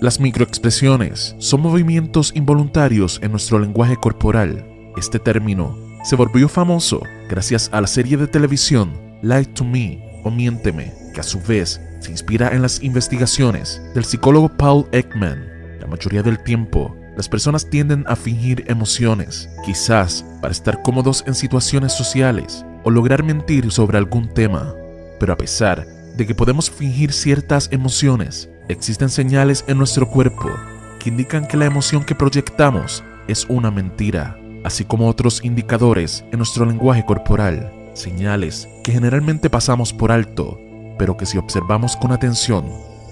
Las microexpresiones son movimientos involuntarios en nuestro lenguaje corporal. Este término se volvió famoso gracias a la serie de televisión Lie to Me o Miénteme, que a su vez se inspira en las investigaciones del psicólogo Paul Ekman. La mayoría del tiempo, las personas tienden a fingir emociones, quizás para estar cómodos en situaciones sociales o lograr mentir sobre algún tema. Pero a pesar de que podemos fingir ciertas emociones, existen señales en nuestro cuerpo que indican que la emoción que proyectamos es una mentira, así como otros indicadores en nuestro lenguaje corporal, señales que generalmente pasamos por alto, pero que si observamos con atención,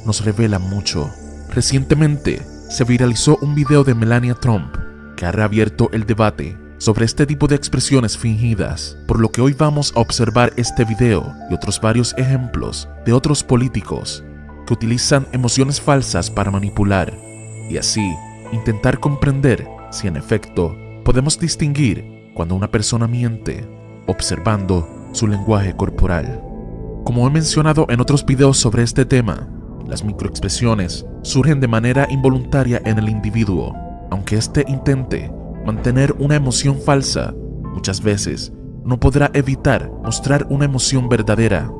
nos revelan mucho. Recientemente, se viralizó un video de Melania Trump que ha reabierto el debate sobre este tipo de expresiones fingidas, por lo que hoy vamos a observar este video y otros varios ejemplos de otros políticos que utilizan emociones falsas para manipular y así intentar comprender si en efecto podemos distinguir cuando una persona miente observando su lenguaje corporal. Como he mencionado en otros videos sobre este tema, las microexpresiones surgen de manera involuntaria en el individuo. Aunque éste intente mantener una emoción falsa, muchas veces no podrá evitar mostrar una emoción verdadera.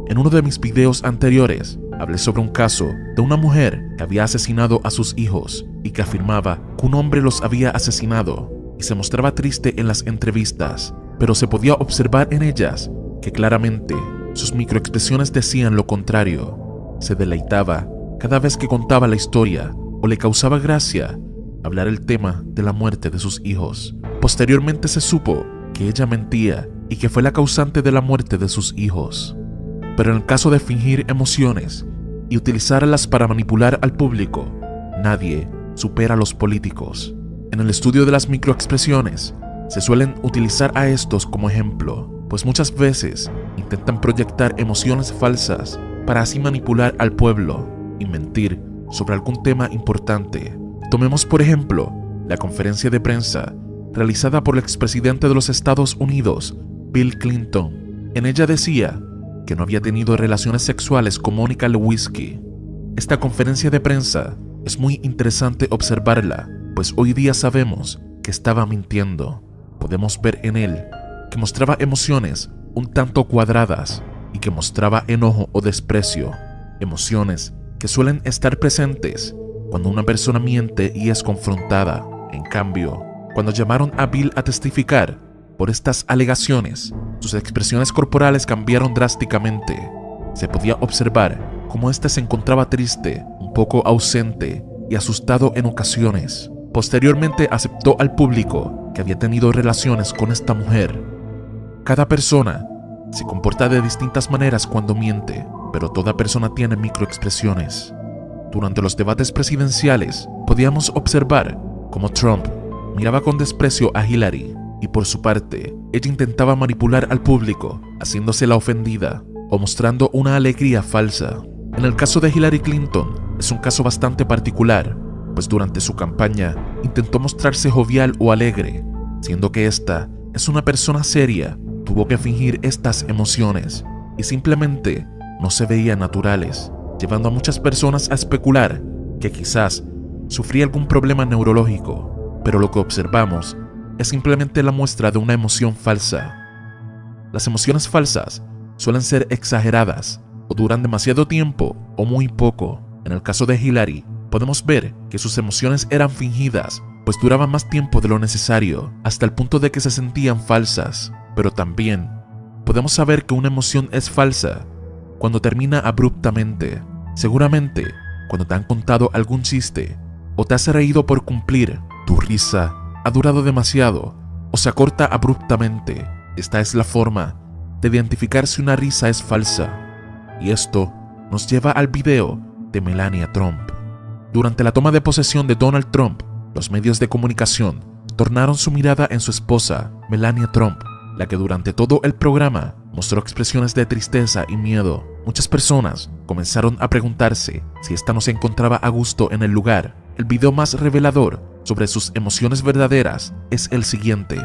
En uno de mis videos anteriores, hablé sobre un caso de una mujer que había asesinado a sus hijos y que afirmaba que un hombre los había asesinado y se mostraba triste en las entrevistas, pero se podía observar en ellas que claramente sus microexpresiones decían lo contrario. Se deleitaba cada vez que contaba la historia o le causaba gracia hablar el tema de la muerte de sus hijos. Posteriormente se supo que ella mentía y que fue la causante de la muerte de sus hijos. Pero en el caso de fingir emociones y utilizarlas para manipular al público, nadie supera a los políticos. En el estudio de las microexpresiones, se suelen utilizar a estos como ejemplo, pues muchas veces intentan proyectar emociones falsas para así manipular al pueblo y mentir sobre algún tema importante. Tomemos por ejemplo la conferencia de prensa realizada por el expresidente de los Estados Unidos, Bill Clinton. En ella decía que no había tenido relaciones sexuales con Mónica Lewinsky. Esta conferencia de prensa es muy interesante observarla, pues hoy día sabemos que estaba mintiendo. Podemos ver en él que mostraba emociones un tanto cuadradas y que mostraba enojo o desprecio, emociones que suelen estar presentes cuando una persona miente y es confrontada. En cambio, cuando llamaron a Bill a testificar por estas alegaciones, sus expresiones corporales cambiaron drásticamente. Se podía observar cómo éste se encontraba triste, un poco ausente y asustado en ocasiones. Posteriormente aceptó al público que había tenido relaciones con esta mujer. Cada persona se comporta de distintas maneras cuando miente, pero toda persona tiene microexpresiones. Durante los debates presidenciales, podíamos observar cómo Trump miraba con desprecio a Hillary y por su parte, ella intentaba manipular al público, haciéndose la ofendida o mostrando una alegría falsa. En el caso de Hillary Clinton, es un caso bastante particular, pues durante su campaña intentó mostrarse jovial o alegre, siendo que esta es una persona seria. Tuvo que fingir estas emociones y simplemente no se veían naturales, llevando a muchas personas a especular que quizás sufría algún problema neurológico, pero lo que observamos es simplemente la muestra de una emoción falsa. Las emociones falsas suelen ser exageradas o duran demasiado tiempo o muy poco. En el caso de Hillary, podemos ver que sus emociones eran fingidas, pues duraban más tiempo de lo necesario, hasta el punto de que se sentían falsas. Pero también podemos saber que una emoción es falsa cuando termina abruptamente. Seguramente, cuando te han contado algún chiste o te has reído por cumplir, tu risa ha durado demasiado o se acorta abruptamente. Esta es la forma de identificar si una risa es falsa. Y esto nos lleva al video de Melania Trump. Durante la toma de posesión de Donald Trump, los medios de comunicación tornaron su mirada en su esposa, Melania Trump, la que durante todo el programa mostró expresiones de tristeza y miedo. Muchas personas comenzaron a preguntarse si esta no se encontraba a gusto en el lugar. El video más revelador sobre sus emociones verdaderas es el siguiente.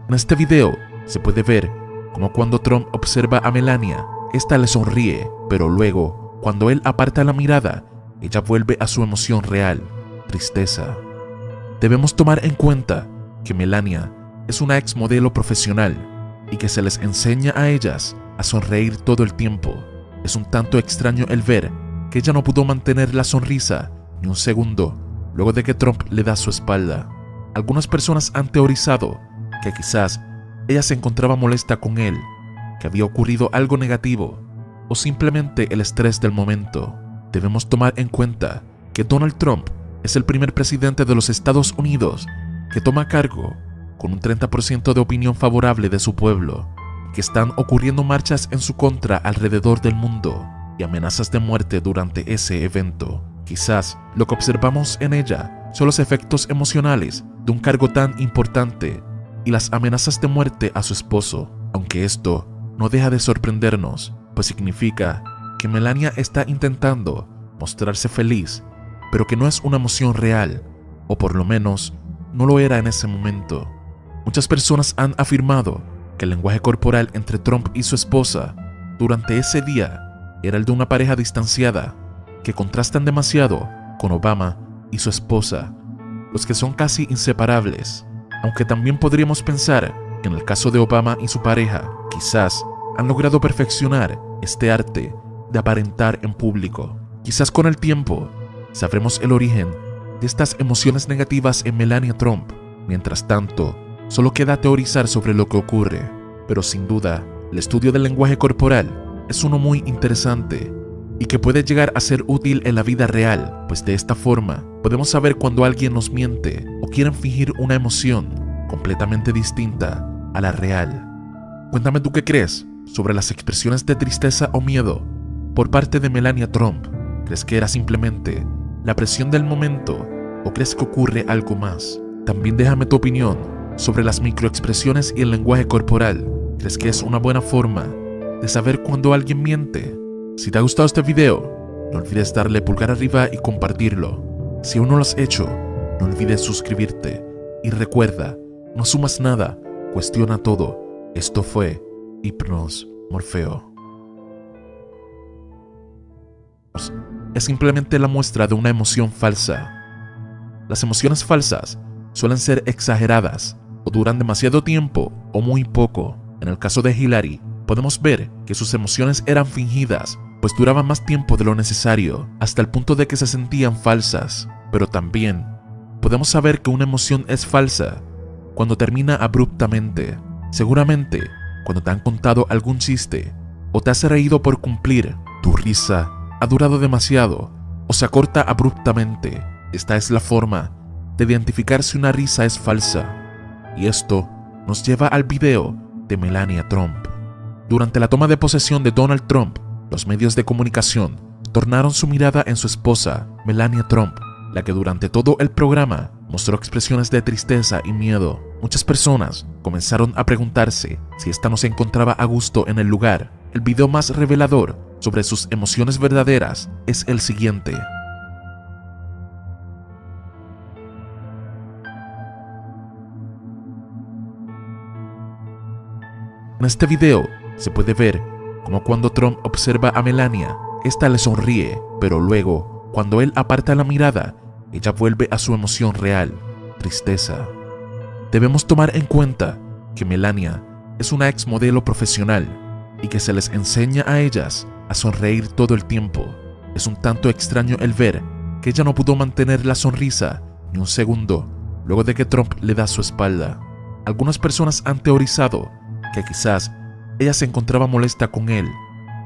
En este video se puede ver como cuando Trump observa a Melania, esta le sonríe, pero luego, cuando él aparta la mirada, ella vuelve a su emoción real, tristeza. Debemos tomar en cuenta que Melania es una ex modelo profesional y que se les enseña a ellas a sonreír todo el tiempo. Es un tanto extraño el ver que ella no pudo mantener la sonrisa ni un segundo luego de que Trump le da su espalda. Algunas personas han teorizado que quizás ella se encontraba molesta con él, que había ocurrido algo negativo o simplemente el estrés del momento. Debemos tomar en cuenta que Donald Trump es el primer presidente de los Estados Unidos que toma cargo con un 30% de opinión favorable de su pueblo, que están ocurriendo marchas en su contra alrededor del mundo y amenazas de muerte durante ese evento. Quizás lo que observamos en ella son los efectos emocionales de un cargo tan importante y las amenazas de muerte a su esposo, aunque esto no deja de sorprendernos, pues significa que Melania está intentando mostrarse feliz, pero que no es una emoción real, o por lo menos no lo era en ese momento. Muchas personas han afirmado que el lenguaje corporal entre Trump y su esposa durante ese día era el de una pareja distanciada, que contrastan demasiado con Obama y su esposa, los que son casi inseparables. Aunque también podríamos pensar que en el caso de Obama y su pareja, quizás han logrado perfeccionar este arte de aparentar en público. Quizás con el tiempo sabremos el origen de estas emociones negativas en Melania Trump. Mientras tanto, solo queda teorizar sobre lo que ocurre, pero sin duda, el estudio del lenguaje corporal es uno muy interesante y que puede llegar a ser útil en la vida real, pues de esta forma podemos saber cuando alguien nos miente o quieren fingir una emoción completamente distinta a la real. Cuéntame tú qué crees sobre las expresiones de tristeza o miedo por parte de Melania Trump. ¿Crees que era simplemente la presión del momento o crees que ocurre algo más? También déjame tu opinión sobre las microexpresiones y el lenguaje corporal. ¿Crees que es una buena forma de saber cuando alguien miente? Si te ha gustado este video, no olvides darle pulgar arriba y compartirlo. Si aún no lo has hecho, no olvides suscribirte. Y recuerda, no asumas nada, cuestiona todo. Esto fue Hipnos Morfeo. Es simplemente la muestra de una emoción falsa. Las emociones falsas suelen ser exageradas o duran demasiado tiempo o muy poco. En el caso de Hillary, podemos ver que sus emociones eran fingidas, pues duraban más tiempo de lo necesario, hasta el punto de que se sentían falsas. Pero también podemos saber que una emoción es falsa cuando termina abruptamente. Seguramente, cuando te han contado algún chiste o te has reído por cumplir, tu risa ha durado demasiado o se acorta abruptamente. Esta es la forma de identificar si una risa es falsa. Y esto nos lleva al video de Melania Trump. Durante la toma de posesión de Donald Trump, los medios de comunicación tornaron su mirada en su esposa, Melania Trump, la que durante todo el programa mostró expresiones de tristeza y miedo. Muchas personas comenzaron a preguntarse si esta no se encontraba a gusto en el lugar. El video más revelador sobre sus emociones verdaderas es el siguiente. En este video se puede ver como cuando Trump observa a Melania, esta le sonríe, pero luego, cuando él aparta la mirada, ella vuelve a su emoción real, tristeza. Debemos tomar en cuenta que Melania es una ex modelo profesional y que se les enseña a ellas a sonreír todo el tiempo. Es un tanto extraño el ver que ella no pudo mantener la sonrisa ni un segundo luego de que Trump le da su espalda. Algunas personas han teorizado que quizás ella se encontraba molesta con él,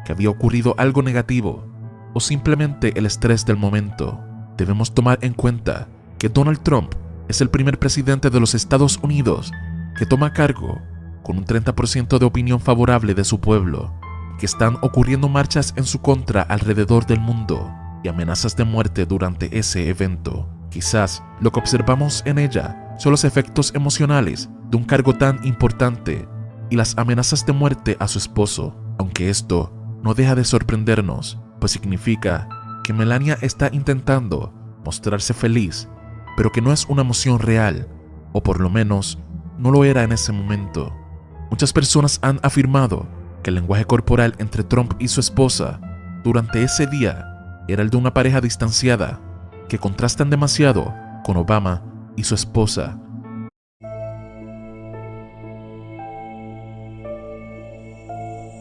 que había ocurrido algo negativo o simplemente el estrés del momento. Debemos tomar en cuenta que Donald Trump es el primer presidente de los Estados Unidos que toma cargo con un 30% de opinión favorable de su pueblo, que están ocurriendo marchas en su contra alrededor del mundo y amenazas de muerte durante ese evento. Quizás lo que observamos en ella son los efectos emocionales de un cargo tan importante y las amenazas de muerte a su esposo, aunque esto no deja de sorprendernos, pues significa que Melania está intentando mostrarse feliz, pero que no es una emoción real, o por lo menos no lo era en ese momento. Muchas personas han afirmado que el lenguaje corporal entre Trump y su esposa durante ese día era el de una pareja distanciada, que contrastan demasiado con Obama y su esposa.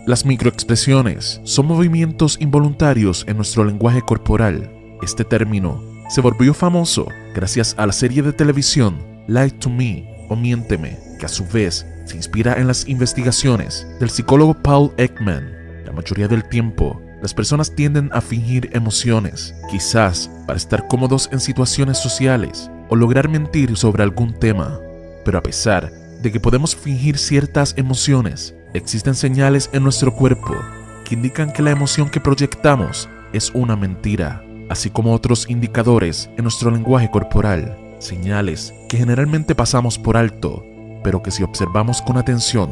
Las microexpresiones son movimientos involuntarios en nuestro lenguaje corporal. Este término se volvió famoso gracias a la serie de televisión Lie to Me o Miénteme, que a su vez se inspira en las investigaciones del psicólogo Paul Ekman. La mayoría del tiempo, las personas tienden a fingir emociones, quizás para estar cómodos en situaciones sociales o lograr mentir sobre algún tema. Pero a pesar de que podemos fingir ciertas emociones, existen señales en nuestro cuerpo que indican que la emoción que proyectamos es una mentira, así como otros indicadores en nuestro lenguaje corporal, señales que generalmente pasamos por alto, pero que si observamos con atención,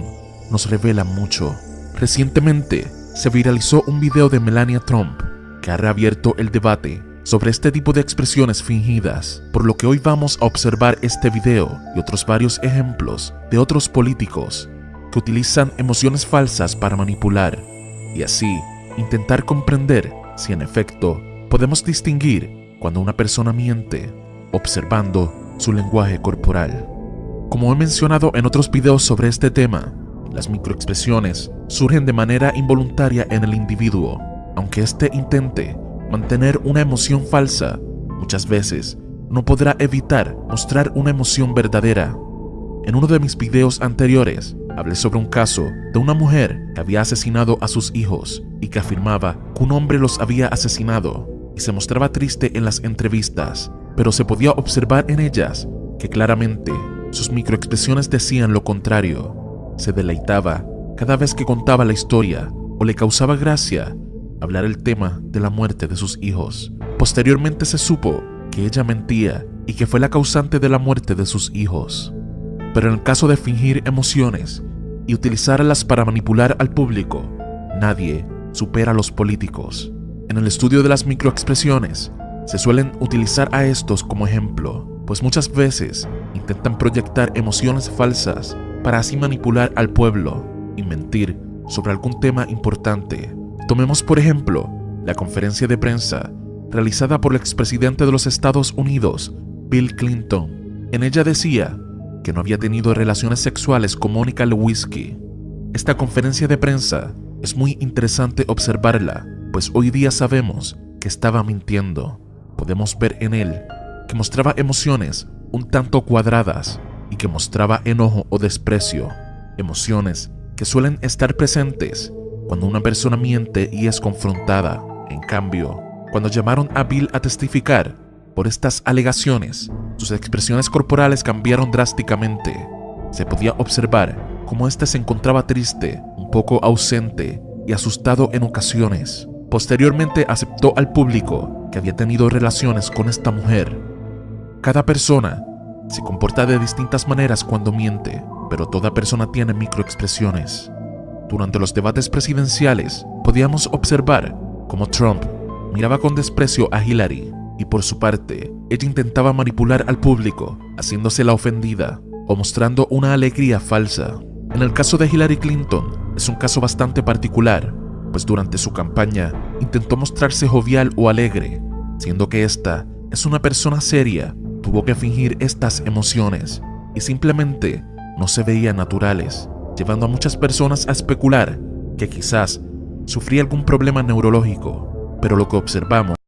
nos revelan mucho. Recientemente, se viralizó un video de Melania Trump que ha reabierto el debate sobre este tipo de expresiones fingidas, por lo que hoy vamos a observar este video y otros varios ejemplos de otros políticos que utilizan emociones falsas para manipular y así intentar comprender si en efecto podemos distinguir cuando una persona miente observando su lenguaje corporal. Como he mencionado en otros videos sobre este tema, las microexpresiones surgen de manera involuntaria en el individuo. Aunque éste intente mantener una emoción falsa, muchas veces no podrá evitar mostrar una emoción verdadera. En uno de mis videos anteriores, hablé sobre un caso de una mujer que había asesinado a sus hijos y que afirmaba que un hombre los había asesinado y se mostraba triste en las entrevistas, pero se podía observar en ellas que claramente sus microexpresiones decían lo contrario. Se deleitaba cada vez que contaba la historia o le causaba gracia hablar el tema de la muerte de sus hijos. Posteriormente se supo que ella mentía y que fue la causante de la muerte de sus hijos. Pero en el caso de fingir emociones y utilizarlas para manipular al público, nadie supera a los políticos. En el estudio de las microexpresiones, se suelen utilizar a estos como ejemplo, pues muchas veces intentan proyectar emociones falsas para así manipular al pueblo y mentir sobre algún tema importante. Tomemos por ejemplo la conferencia de prensa realizada por el expresidente de los Estados Unidos, Bill Clinton. En ella decía que no había tenido relaciones sexuales con Mónica Lewinsky. Esta conferencia de prensa es muy interesante observarla, pues hoy día sabemos que estaba mintiendo. Podemos ver en él que mostraba emociones un tanto cuadradas y que mostraba enojo o desprecio, emociones que suelen estar presentes cuando una persona miente y es confrontada. En cambio, cuando llamaron a Bill a testificar por estas alegaciones, sus expresiones corporales cambiaron drásticamente. Se podía observar cómo éste se encontraba triste, un poco ausente y asustado en ocasiones. Posteriormente aceptó al público que había tenido relaciones con esta mujer. Cada persona se comporta de distintas maneras cuando miente, pero toda persona tiene microexpresiones. Durante los debates presidenciales, podíamos observar cómo Trump miraba con desprecio a Hillary y por su parte, ella intentaba manipular al público, haciéndose la ofendida o mostrando una alegría falsa. En el caso de Hillary Clinton, es un caso bastante particular, pues durante su campaña intentó mostrarse jovial o alegre, siendo que esta es una persona seria. Tuvo que fingir estas emociones y simplemente no se veían naturales, llevando a muchas personas a especular que quizás sufría algún problema neurológico, pero lo que observamos